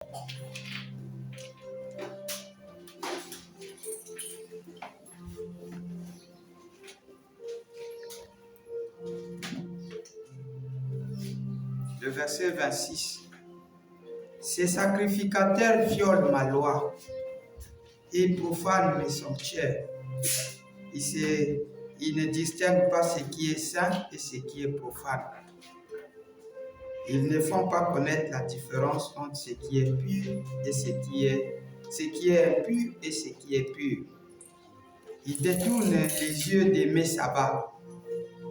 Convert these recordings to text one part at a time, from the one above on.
Le verset 26. Ces sacrificateurs violent ma loi et profanent mes sanctuaires. Ils ne distinguent pas ce qui est saint et ce qui est profane. Ils ne font pas connaître la différence entre ce qui est pur et ce qui est impur et ce qui est pur. Ils détournent les yeux de mes sabbats.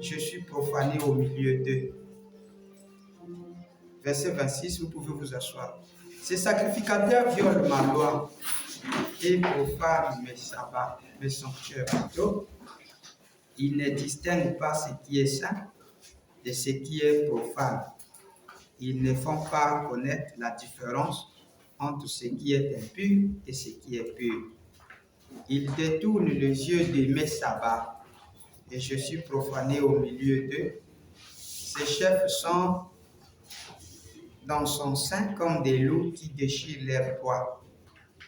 Je suis profané au milieu d'eux. Verset 26, vous pouvez vous asseoir. Ces sacrificateurs violent ma loi et profanent mes sabbats, mes sanctuaires. Ils ne distinguent pas ce qui est saint de ce qui est profane. Ils ne font pas connaître la différence entre ce qui est impur et ce qui est pur. Ils détournent les yeux de mes sabbats et je suis profané au milieu d'eux. Ces chefs sont dans son sein comme des loups qui déchirent leurs proies.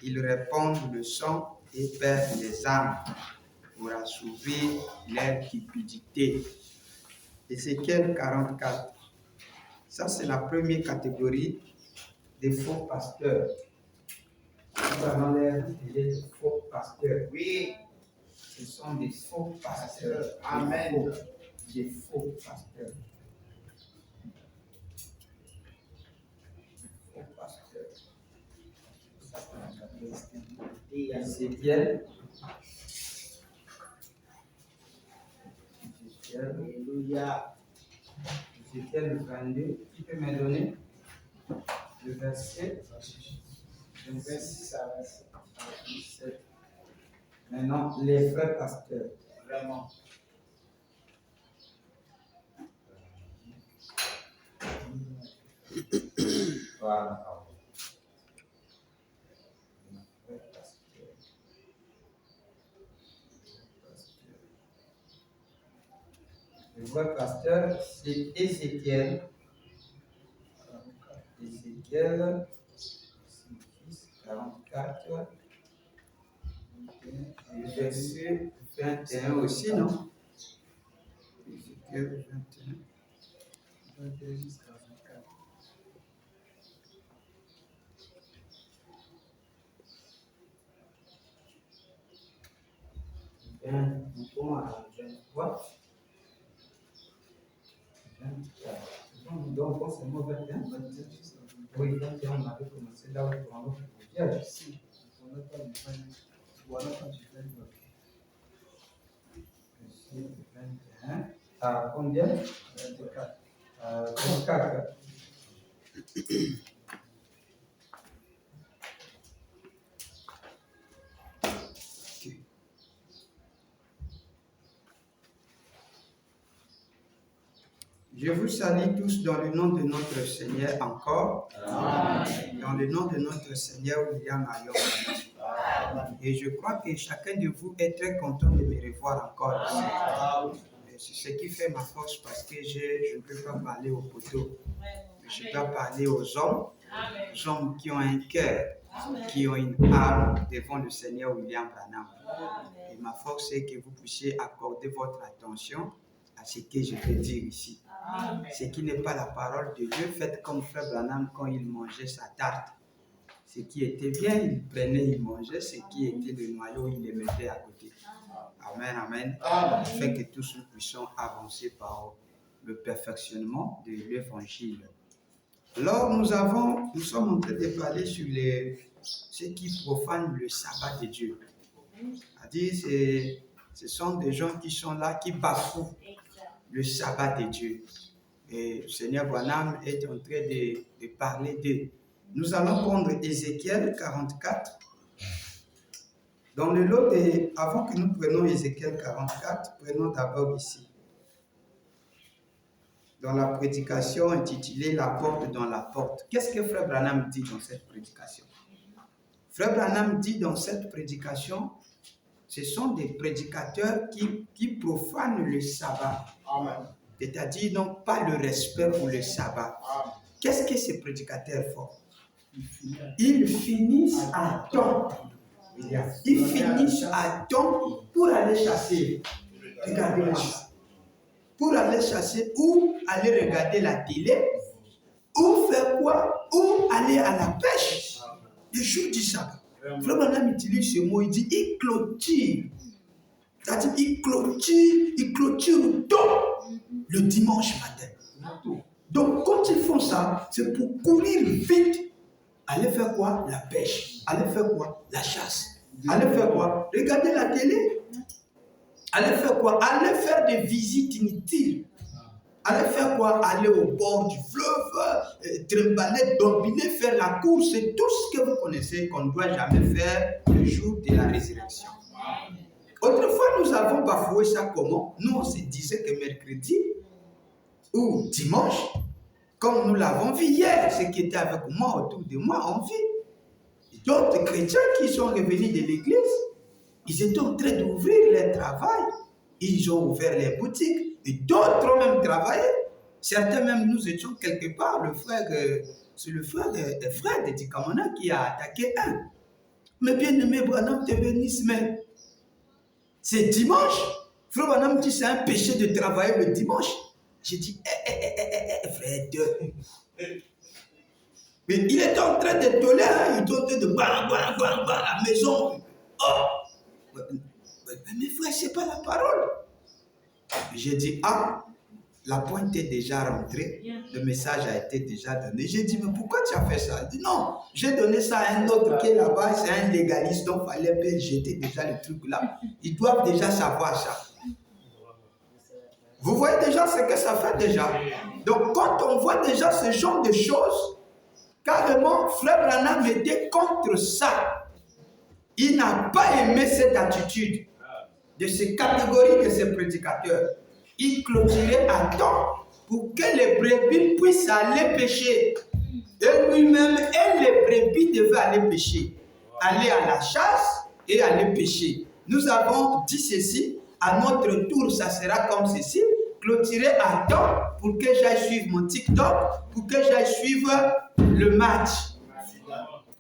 Ils répandent le sang et perdent les âmes pour assouvir leur cupidité. Ézéchiel 44. Ça, c'est la première catégorie des faux pasteurs. Nous allons les faux pasteurs. Oui, ce sont des faux pasteurs. Amen. Des faux pasteurs. Faux pasteurs. Ézéchiel. Alléluia. Ézéchiel 22. Qui peut me donner le verset 26 à 27. Maintenant, les frères pasteurs. Vraiment. Voilà. Le vrai pasteur, c'est Ézéchiel. Ézéchiel 44. Le verset 21 aussi, non? Ézéchiel 21. 22 jusqu'à 24. Bien, nous pouvons à 23. 24. Donc, c'est le mot 21. Oui, 21, on avait commencé là où on a fait ici. On n'a pas du Voilà quand tu fais le 21. À combien? 24. 24. Je vous salue tous dans le nom de notre Seigneur encore. Amen. Dans le nom de notre Seigneur William Ayon. Et je crois que chacun de vous est très content de me revoir encore ici. C'est ce qui fait ma force parce que je ne peux pas parler aux poteaux. Je dois parler aux hommes qui ont un cœur, qui ont une âme devant le Seigneur William Branham. Et ma force c'est que vous puissiez accorder votre attention à ce que je vais dire ici. Ce qui n'est pas la parole de Dieu, faites comme Frère Branham quand il mangeait sa tarte. Ce qui était bien, il prenait, il mangeait. Ce qui était le noyau, il le mettait à côté. Amen, amen. Afin que tous nous puissions avancer par le perfectionnement de l'évangile. Alors, nous sommes en train de parler sur ceux qui profanent le sabbat de Dieu. C'est-à-dire, ce sont des gens qui sont là, qui bafouent le sabbat de Dieu. Et le Seigneur Branham est en train de parler d'eux. Nous allons prendre Ézéchiel 44. Dans le lot avant que nous prenions Ézéchiel 44, prenons d'abord ici. Dans la prédication intitulée La porte dans la porte. Qu'est-ce que Frère Branham dit dans cette prédication? Frère Branham dit dans cette prédication, ce sont des prédicateurs qui profanent le sabbat. Amen. C'est-à-dire, n'ont pas le respect pour le sabbat. Qu'est-ce que ces prédicateurs font? Ils finissent à temps. Ils finissent à temps pour aller chasser. Regardez-moi ça. Pour aller chasser ou aller regarder la télé, ou faire quoi? Ou aller à la pêche. Le jour du sabbat. Frère Branham utilise ce mot, il dit il clôture. C'est-à-dire il clôture tout le dimanche matin. Donc quand ils font ça, c'est pour courir vite. Aller faire quoi? La pêche. Aller faire quoi? La chasse. Aller faire quoi? Regarder la télé. Aller faire quoi? Aller faire des visites inutiles. Aller faire quoi? Aller au bord du fleuve, trimballer, dombiner, faire la course. C'est tout ce que vous connaissez qu'on ne doit jamais faire le jour de la résurrection. Autrefois, nous avons bafoué ça comment? Nous, on se disait que mercredi ou dimanche, comme nous l'avons vu hier, ceux qui étaient avec moi, autour de moi, ont vu. D'autres chrétiens qui sont revenus de l'église, ils étaient en train d'ouvrir leur travail. Ils ont ouvert les boutiques. Et d'autres ont même travaillé. Certains même, nous étions quelque part. C'est le frère de Dikamona qui a attaqué un. Mais bien aimé, Branham te bénisse, mais c'est dimanche. Frère Branham dit c'est un péché de travailler le dimanche. J'ai dit, frère, mais il était en train de toller, il était en train de bang, à la maison. Oh! Mais frère, c'est pas la parole. J'ai dit, la pointe est déjà rentrée, le message a été déjà donné. J'ai dit, mais pourquoi tu as fait ça? Il dit, non, j'ai donné ça à un autre qui est là-bas, c'est un légaliste, donc il fallait jeter déjà le truc là. Ils doivent déjà savoir ça. Vous voyez déjà ce que ça fait déjà. Donc quand on voit déjà ce genre de choses, carrément, Frère Branham était contre ça. Il n'a pas aimé cette attitude de ces catégories de ces prédicateurs. Il clôturait à temps pour que les brebis puissent aller pêcher. Et lui-même et les brebis devaient aller pêcher. Aller à la chasse et aller pêcher. Nous avons dit ceci, à notre tour ça sera comme ceci. Clôturer à temps pour que j'aille suivre mon TikTok, pour que j'aille suivre le match,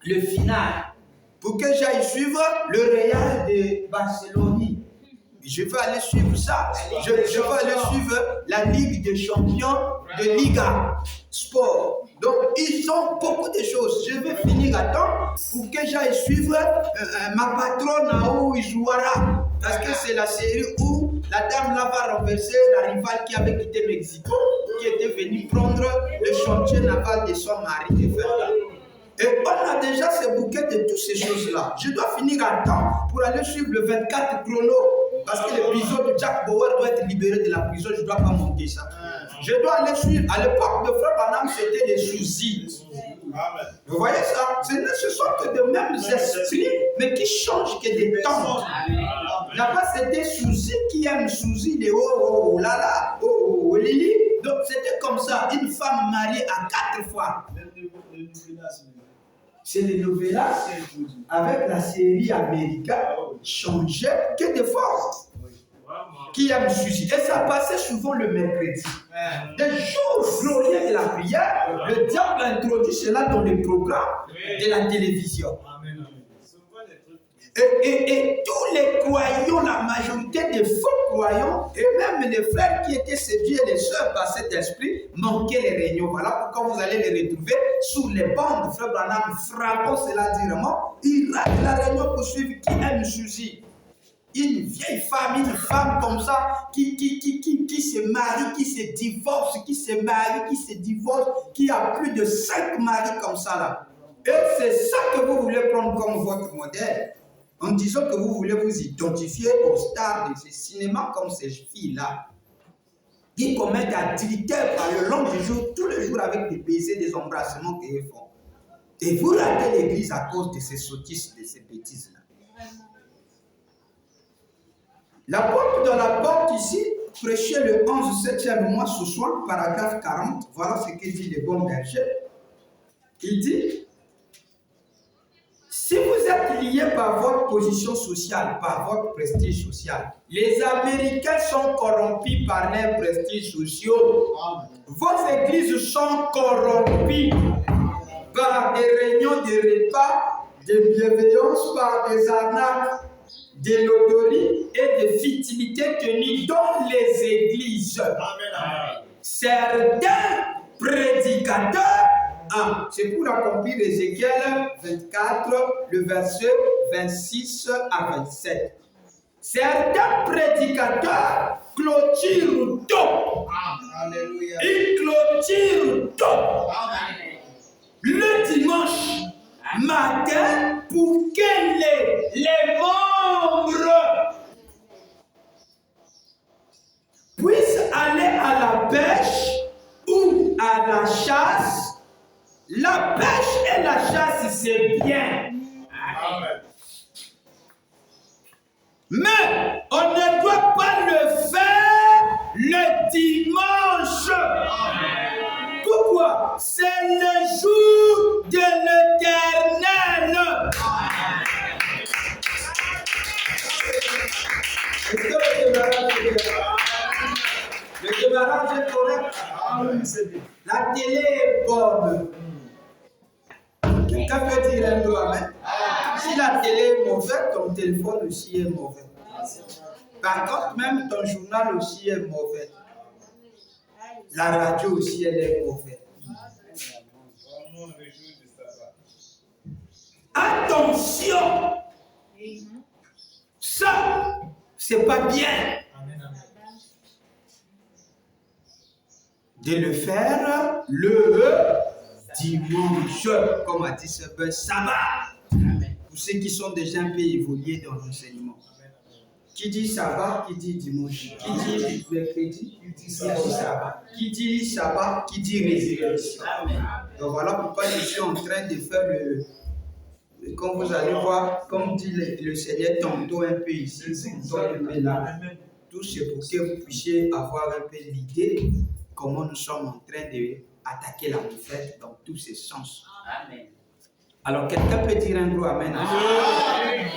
le final, pour que j'aille suivre le Real de Barcelone. Je veux aller suivre ça. Je veux aller suivre la Ligue des champions de Liga Sport. Donc, ils ont beaucoup de choses. Je vais finir à temps pour que j'aille suivre ma patronne où il jouera. Parce que c'est la série où la dame là va renverser la rivale qui avait quitté Mexico, qui était venue prendre le chantier naval de son mari de faire. Et on a déjà ce bouquet de toutes ces choses-là. Je dois finir à temps pour aller suivre le 24 chrono. Parce que l'épisode de Jack Bauer doit être libéré de la prison. Je ne dois pas monter ça. Je dois aller suivre. À l'époque de Frère Branham, c'était des soucis. Vous voyez ça? Ce sont que de mêmes esprits, mais qui changent que des temps. Là-bas, c'était Suzy qui aime Suzy, les oh là là, oh Lily. Donc c'était comme ça, une femme mariée à 4 fois. C'est les novellas avec la série américaine changeait que des fois. Qui aime Suzy. Et ça passait souvent le mercredi. Des jours glorieux de la prière, le diable a introduit cela dans les programmes de la télévision. Et tous les croyants, la majorité des faux croyants, et même les frères qui étaient séduits et les sœurs par cet esprit, manquaient les réunions. Voilà pourquoi vous allez les retrouver sous les bancs de Frère Branham, frappant cela directement. Ils ratent la réunion pour suivre qui aime Suzy. Une vieille femme, une femme comme ça, qui se marie, qui se divorce, qui se marie, qui se divorce, qui a plus de 5 maris comme ça là. Et c'est ça que vous voulez prendre comme votre modèle. En disant que vous voulez vous identifier aux stars de ce cinéma comme ces filles-là, qui commettent adultère par le long du jour, tous les jours avec des baisers, des embrassements qu'ils font. Et vous ratez l'église à cause de ces sottises, de ces bêtises-là. L'apôtre dans la porte ici, prêchait le 11 7e mois ce soir, paragraphe 40. Voilà ce que dit le bon berger. Il dit, si vous êtes lié par votre position sociale, par votre prestige social, les Américains sont corrompus par leurs prestiges sociaux. Vos églises sont corrompues. par des réunions de repas, de bienveillance, par des arnaques, de loteries et de futilités tenues dans les églises. Amen. Certains prédicateurs, c'est pour accomplir Ézéchiel 24, le verset 26 à 27. Certains prédicateurs clôturent tout. Alléluia. Ils clôturent tout. Amen. Le dimanche matin pour que les membres puissent aller à la pêche ou à la chasse. La pêche et la chasse, c'est bien. Amen. Mais on ne doit pas le faire le dimanche. Amen. Pourquoi? C'est le jour de l'Éternel. Est-ce que le démarrage est correct? La télé est bonne. Quelqu'un peut dire un mot amen? Si la télé est mauvaise, ton téléphone aussi est mauvais. Par contre, même ton journal aussi est mauvais. La radio aussi, elle est mauvaise. Attention! Ça, c'est pas bien. De le faire le dimanche, comme a dit ce sabbat. Pour ceux qui sont déjà un peu évolués dans l'enseignement. Qui dit sabbat, qui dit dimanche. Qui dit mercredi, qui dit sabbat. Qui dit sabbat, qui dit résurrection. Donc voilà pourquoi je suis en train de faire le... Comme vous allez voir, comme dit le Seigneur, tantôt un peu ici, tantôt un peu là. Tout c'est pour que vous puissiez avoir un peu l'idée comment nous sommes en train d'attaquer la fête dans tous ses sens. Amen. Alors, quelqu'un peut dire un gros amen. Amen.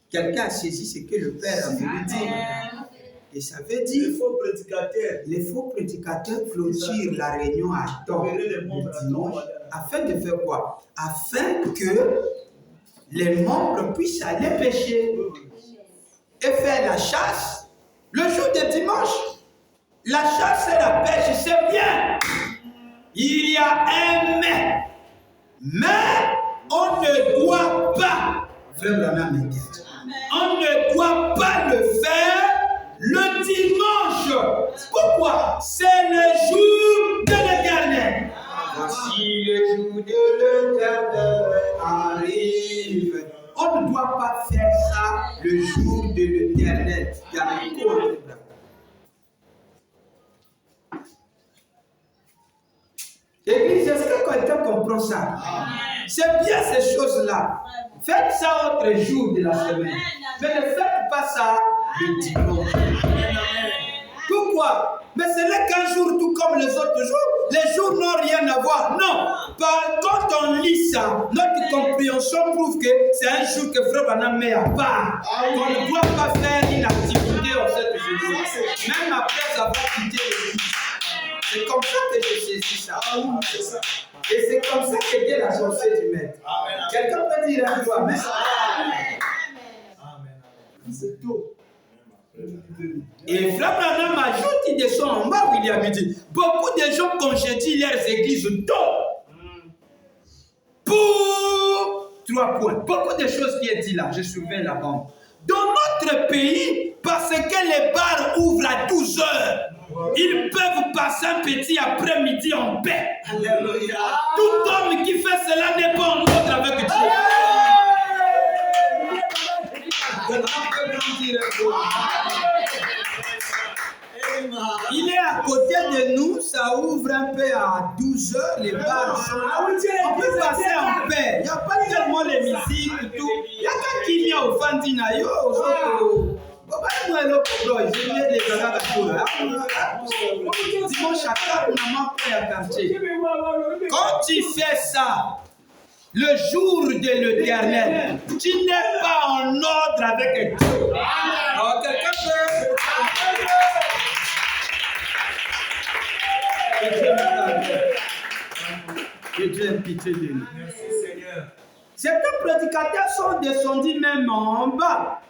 Quelqu'un a saisi ce que le Père a voulu dire. Et ça veut dire les faux prédicateurs clôturent la réunion à temps le dimanche. Afin de faire quoi? Afin que les membres puissent aller pêcher et faire la chasse le jour de dimanche. La chasse et la pêche, c'est bien. Il y a un mais. Mais on ne doit pas, on ne doit pas le faire le dimanche. Pourquoi? C'est le jour de l'Éternel. Voici le jour de l'Éternel arrive. On ne doit pas faire ça le jour de l'Éternel. Il y a un cours. Église, est-ce que quelqu'un comprend ça? C'est bien ces choses-là. Faites ça autre jour de la semaine. Mais ne faites pas ça le dimanche. Pourquoi? Mais ce n'est qu'un jour tout comme les autres jours. Les jours n'ont rien à voir. Non. Quand on lit ça, notre compréhension prouve que c'est un jour que Frère Branham met à part. On ne doit pas faire une activité en cette journée. Même après avoir quitté l'église. C'est comme ça que je saisis ça. Et c'est comme ça que Dieu a censé du maître. Quelqu'un peut dire un jour amen. C'est tout. Et Frère Branham ajoute, il descend en bas, William dit, beaucoup de gens congédient leurs églises tôt. Pour 3 points. Beaucoup de choses qui est dit là, je surveille la bande. Dans notre pays, parce que les bars ouvrent à 12 heures, ils peuvent passer un petit après-midi en paix. Alléluia. Tout homme qui fait cela n'est pas en ordre avec Dieu. Il est à côté de nous, ça ouvre un peu à 12 heures, les bars sont là. On peut passer en paix. Il n'y a pas tellement les musiques et tout. Il y a qu'un qui vient au Fandina. Quand tu fais ça, le jour de l'Éternel, tu n'es pas en ordre avec Dieu. Alors, quelqu'un peut... Que Dieu ait pitié de nous. Merci Seigneur. Certains prédicateurs sont descendus même en bas.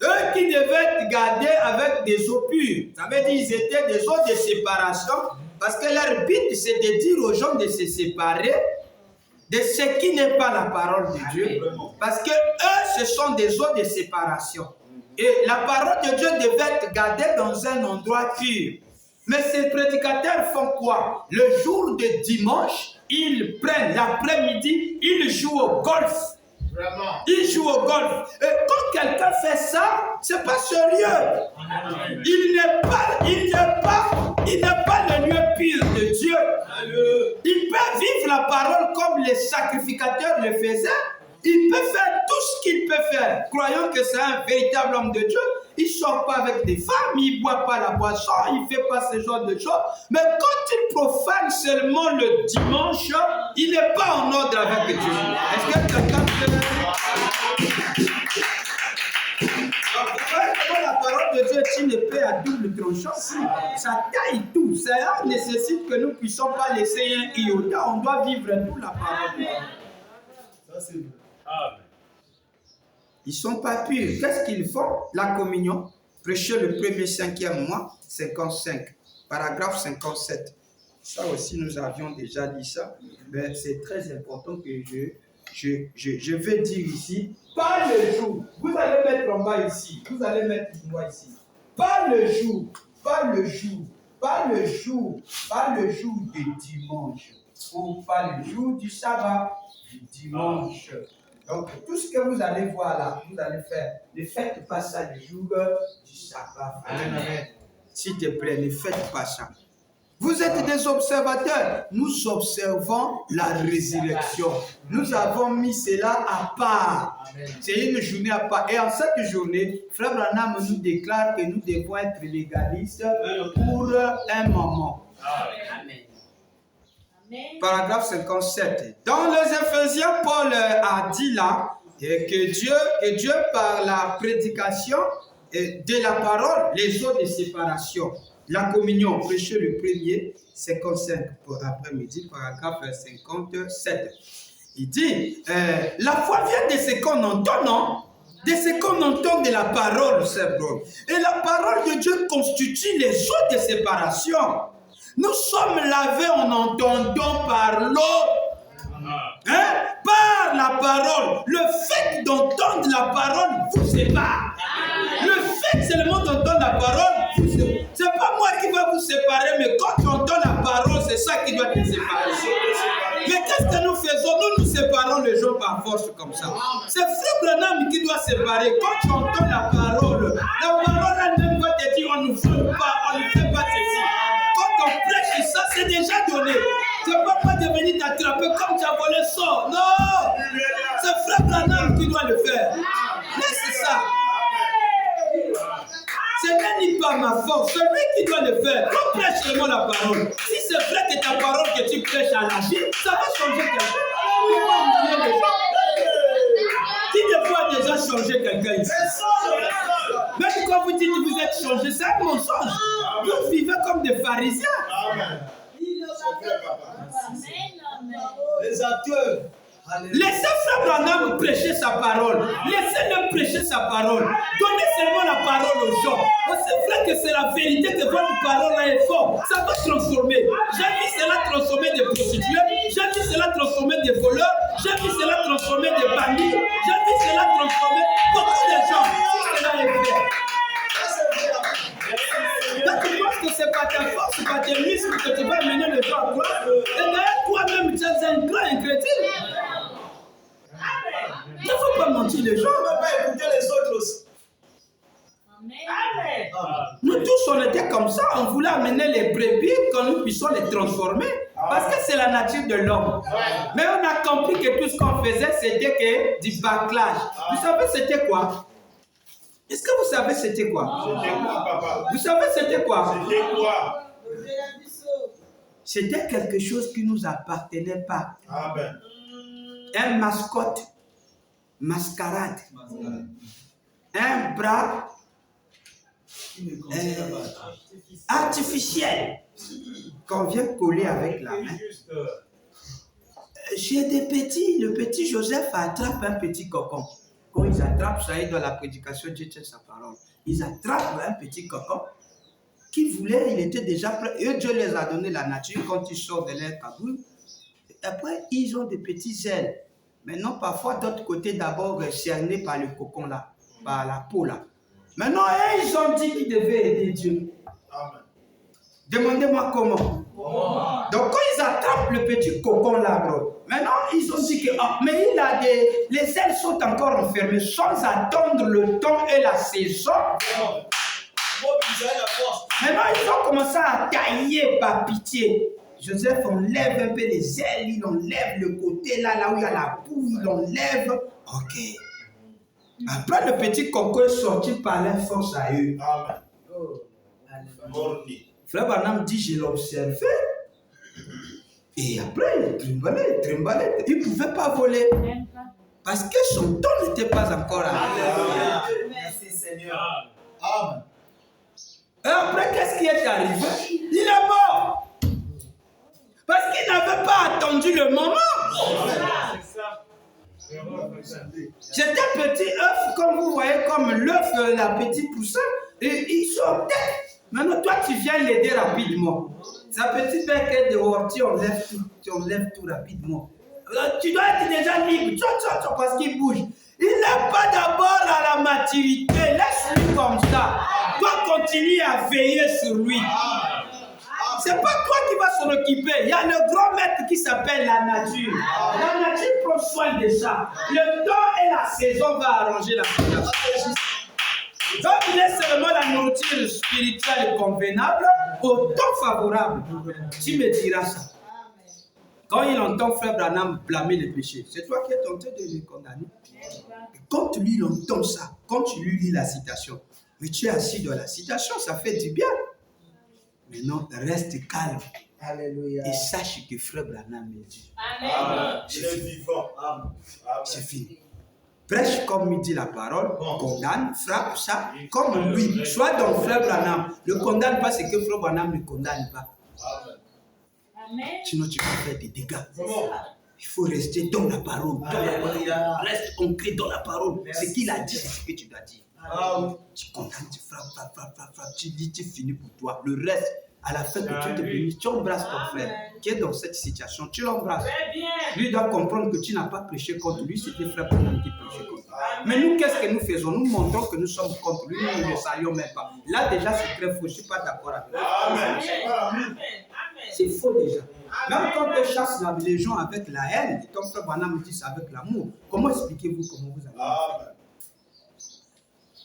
Eux qui devaient garder avec des eaux pures. Ça veut dire qu'ils étaient des eaux de séparation. Parce que leur but, c'est de dire aux gens de se séparer de ce qui n'est pas la parole de Dieu. Parce que eux, ce sont des eaux de séparation. Et la parole de Dieu devait être gardée dans un endroit pur. Mais ces prédicateurs font quoi? Le jour de dimanche, ils prennent l'après-midi, ils jouent au golf. Vraiment. Ils jouent au golf. Et quand quelqu'un fait ça, c'est pas sérieux. Il n'est pas le lieu pur de Dieu. Il peut vivre la parole comme les sacrificateurs le faisaient. Il peut faire tout ce qu'il peut faire, croyant que c'est un véritable homme de Dieu. Il ne sort pas avec des femmes, il ne boit pas la boisson, il ne fait pas ce genre de choses. Mais quand il profane seulement le dimanche, il n'est pas en ordre avec Dieu. Est-ce que quelqu'un peut la parole de Dieu est une épée à double tranchant. Ça taille tout. Ça nécessite que nous ne puissions pas laisser un iota. On doit vivre toute la parole de Dieu. Ça c'est vrai. Ils ne sont pas purs. Qu'est-ce qu'ils font? La communion. Prêcher le premier 5e mois, 55. Paragraphe 57. Ça aussi, nous avions déjà dit ça. Mais c'est très important que je vais dire ici. Pas le jour. Vous allez mettre en bas ici. Vous allez mettre moi ici. Pas le jour. Pas le jour. Pas le jour. Pas le jour du dimanche. Ou pas le jour du sabbat. Du dimanche. Donc, tout ce que vous allez voir là, vous allez faire, ne faites pas ça le jour du sabbat. Amen. S'il te plaît, ne faites pas ça. Vous êtes des observateurs. Nous observons la résurrection. Nous avons mis cela à part. C'est une journée à part. Et en cette journée, Frère Branham nous déclare que nous devons être légalistes pour un moment. Amen. Paragraphe 57. Dans les Éphésiens, Paul a dit là que Dieu par la prédication de la parole, les eaux de séparation, la communion, prêcher le premier, 55 pour après-midi, paragraphe 57. Il dit, la foi vient de ce qu'on entend, non? De ce qu'on entend de la parole, c'est bon. Et la parole de Dieu constitue les eaux de séparation. Nous sommes lavés en entendant par l'eau, par la parole. Le fait d'entendre la parole vous sépare. Le fait seulement d'entendre la parole vous sépare. Ce n'est pas moi qui va vous séparer, mais quand tu entends la parole, c'est ça qui doit te séparer. Mais qu'est-ce que nous faisons? Nous nous séparons les gens par force comme ça. C'est Frère Branham qui doit séparer. Quand tu entends la parole elle-même va te dire on ne vole pas, on ne fait pas ceci. Quand on prêche ça, c'est déjà donné. Tu ne peux pas devenir t'attraper comme tu as volé ça. Non! C'est Frère Branham qui doit le faire. Laisse ça. Ce n'est pas ma force, c'est lui qui doit le faire. On prêche seulement la parole. Si c'est vrai que ta parole que tu prêches à la vie, ça va changer quelque chose. Qui ne peut déjà changer quelqu'un ici? Même quand vous dites que vous êtes changé, c'est un mensonge. Vous vivez comme des pharisiens. Les acteurs. Laissez Frère Branham prêcher sa parole. Laissez-le prêcher sa parole. Donnez seulement la parole aux gens. C'est vrai que c'est la vérité que votre parole est forte. Ça va transformer. J'ai vu cela transformer des prostituées. J'ai vu cela transformer des voleurs. J'ai vu cela transformer des bandits. J'ai vu cela transformer beaucoup de gens. Si cela est vrai. Donc tu penses que c'est pas ta force, c'est pas tes muscles que tu vas amener les gens à croire. Et d'ailleurs, toi-même, tu es un grand incrédule. Il ne faut pas mentir les gens. On ne va pas écouter les autres aussi. Amen. Nous tous, on était comme ça. On voulait amener les brebis, que nous puissions les transformer. Parce que c'est la nature de l'homme. Mais on a compris que tout ce qu'on faisait, c'était que du bâclage. Vous savez, c'était quoi? Est-ce que vous savez c'était quoi? C'était quoi, papa? Vous savez c'était quoi? C'était quoi? C'était quelque chose qui ne nous appartenait pas. Amen. Un mascotte, mascarade. Un bras artificiel qu'on vient coller avec la main. Chez des petits, le petit Joseph attrape un petit cocon. Quand ils attrapent, ça y est, dans la prédication, Dieu tient sa parole. Ils attrapent un petit cocon qui voulait, il était déjà prêt. Et Dieu les a donné la nature quand ils sortent de leur caboule. Après, ils ont des petits ailes. Maintenant, parfois, d'autre côté, d'abord cernés par le cocon là, par la peau là. Maintenant, ils ont dit qu'ils devaient aider Dieu. Amen. Demandez-moi comment. Donc, quand ils attrapent le petit cocon là, bro, maintenant, ils ont dit que, mais il a les ailes sont encore enfermées sans attendre le temps et la saison. Maintenant, ils ont commencé à tailler par pitié. Joseph enlève un peu les ailes, il enlève le côté là où il y a la boue, il enlève. Ok. Après, le petit cocon est sorti par la force à eux. Amen. Frère Branham dit, je l'observais. Et après, il trimbalait. Il ne pouvait pas voler. Parce que son temps n'était pas encore arrivé. Merci Seigneur. Amen. Et après, qu'est-ce qui est arrivé? Il est mort. Parce qu'il n'avait pas attendu le moment. C'était un petit œuf, comme vous voyez, comme l'œuf, la petite poussin. Et il sortait. Maintenant, toi, tu viens l'aider rapidement. Sa petite bec est dehors, tu enlèves tout rapidement. Tu dois être déjà libre, parce qu'il bouge. Il n'est pas d'abord à la maturité. Laisse-lui comme ça. Toi, continue à veiller sur lui. C'est pas toi qui vas s'en occuper. Il y a le grand maître qui s'appelle la nature. La nature prend soin de ça. Le temps et la saison vont arranger la situation. Donc, il est seulement la nourriture spirituelle convenable au temps favorable. Tu me diras ça. Quand il entend Frère Branham blâmer les péchés, c'est toi qui es tenté de les condamner. Et quand tu lui entends ça, quand tu lui lis la citation, mais tu es assis dans la citation, ça fait du bien. Maintenant, reste calme. Alléluia. Et sache que Frère Branham est Dieu. Amen. Il est vivant. Amen. C'est fini. Prêche comme il dit la parole, condamne, frappe ça, comme lui. Soit dans Frère Branham, ne condamne pas ce que Frère Branham ne condamne pas. Amen. Sinon, tu vas faire des dégâts. Il faut rester dans la parole. Reste ancré dans la parole. Ce qu'il a dit, c'est ce que tu dois dire. Tu condamnes, tu frappes, tu dis, tu finis pour toi. Le reste, à la fin que tu te bénis, tu embrasses ton frère qui est dans cette situation. Tu l'embrasses. Lui doit comprendre que tu n'as pas prêché contre lui, c'était Frère Branham qui prêchait contre lui. Mais nous, qu'est-ce que nous faisons? Nous montrons que nous sommes contre lui, nous ne le saluons même pas. Là, déjà, c'est très faux. Je ne suis pas d'accord avec lui. Amen. C'est faux déjà. Même quand on chasse les gens avec la haine, et comme Frère Branham dit, c'est avec l'amour. Comment expliquez-vous comment vous avez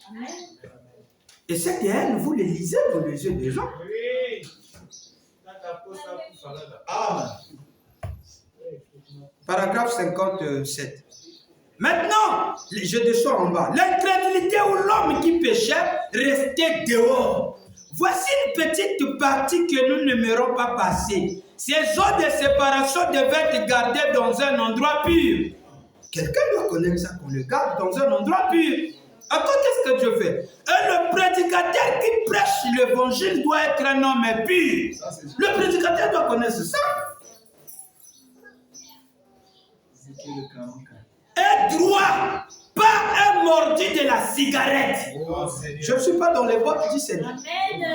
Amen. Et cette haine, vous les lisez dans les yeux des gens. Amen. Paragraphe 57. Maintenant, je descends en bas. L'incrédulité ou l'homme qui péchait restait dehors. Voici une petite partie que nous n'aimerons pas passer. Ces eaux de séparation devaient être gardées dans un endroit pur. Quelqu'un doit connaître ça, qu'on le garde dans un endroit pur. Alors, qu'est-ce que Dieu fait? Et le prédicateur qui prêche l'évangile doit être un homme pur. Le prédicateur doit connaître ça. Et droit, pas un mordu de la cigarette. Je ne suis pas dans les boîtes du Seigneur.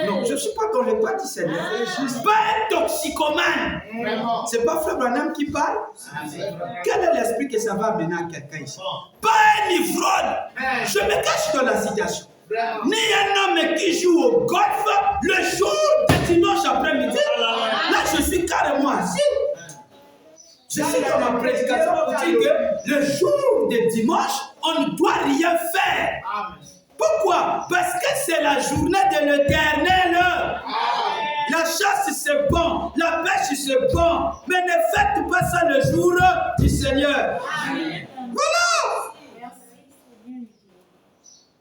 Non, je ne suis pas dans les boîtes du Seigneur. Je ne suis pas un toxicomane. C'est pas Frère Branham qui parle. Quel est l'esprit que ça va amener à quelqu'un ici? Pas un ivrogne. Je me cache dans la situation. Ni un homme qui joue au golf le jour de dimanche après-midi. Là, je suis carrément assis. Je suis dans ma prédication pour dire que le jour de dimanche, on ne doit rien faire. Pourquoi? Parce que c'est la journée de l'Éternel. La chasse, c'est bon. La pêche, c'est bon. Mais ne faites pas ça le jour du Seigneur. Voilà.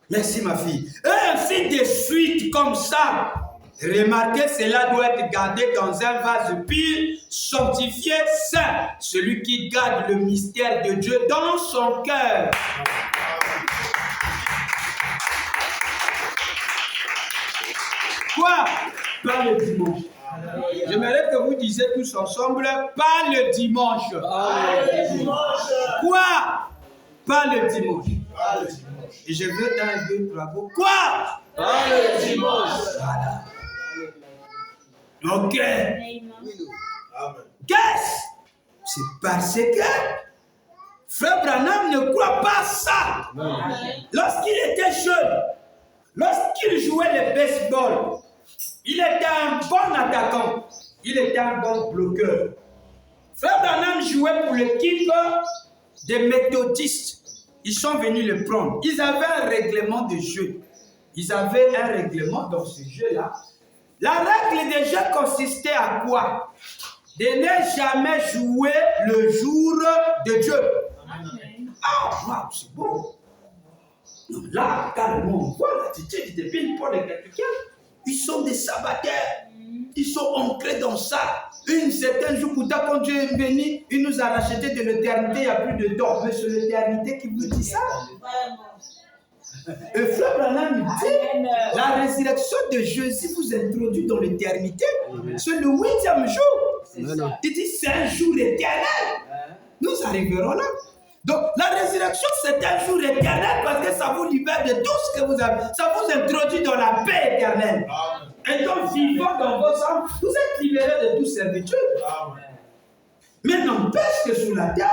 Merci, ma fille. Et ainsi de suite, comme ça. Remarquez, cela doit être gardé dans un vase pur, sanctifié, saint. Celui qui garde le mystère de Dieu dans son cœur. Quoi? Pas le dimanche. J'aimerais que vous disiez tous ensemble, pas le dimanche. Quoi? Pas le dimanche. Et je veux 1, 2, 3, go. Quoi? Pas le dimanche. Voilà. Ok. Amen. Qu'est-ce? C'est parce que Frère Branham ne croit pas ça. Lorsqu'il était jeune, lorsqu'il jouait le baseball, il était un bon attaquant. Il était un bon bloqueur. Frère Branham jouait pour l'équipe des méthodistes. Ils sont venus le prendre. Ils avaient un règlement de jeu. Ils avaient un règlement dans ce jeu-là. La règle des jeux consistait à quoi? De ne jamais jouer le jour de Dieu. Ah, wow, c'est beau. Donc là, carrément, on voit l'attitude des Paul et quelqu'un. Ils sont des sabbataires. Ils sont ancrés dans ça. Un certain jour, quand Dieu est venu, il nous a racheté de l'éternité, il n'y a plus de temps. Mais c'est l'éternité qui vous dit ça. Et Frère Branham dit, la résurrection de Jésus vous introduit dans l'éternité. C'est le 8e jour. Il dit, c'est un jour éternel. Nous arriverons là. Donc, la résurrection, c'est un jour éternel parce que ça vous libère de tout ce que vous avez. Ça vous introduit dans la paix éternelle. Et donc, vivant dans vos âmes, vous êtes libérés de toute servitude. Mais n'empêche que sous la terre,